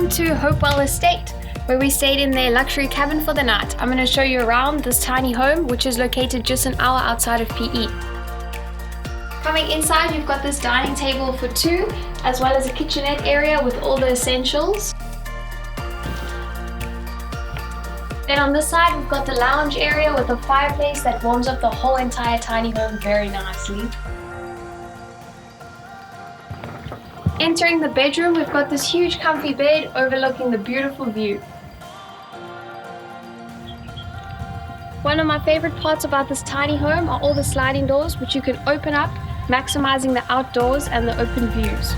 Welcome to Hopewell Estate, where we stayed in their luxury cabin for the night. I'm going to show you around this tiny home, which is located just an hour outside of PE. Coming inside, you've got this dining table for two, as well as a kitchenette area with all the essentials. Then on this side, we've got the lounge area with a fireplace that warms up the whole entire tiny home very nicely. Entering the bedroom, we've got this huge comfy bed overlooking the beautiful view. One of my favorite parts about this tiny home are all the sliding doors, which you can open up, maximizing the outdoors and the open views.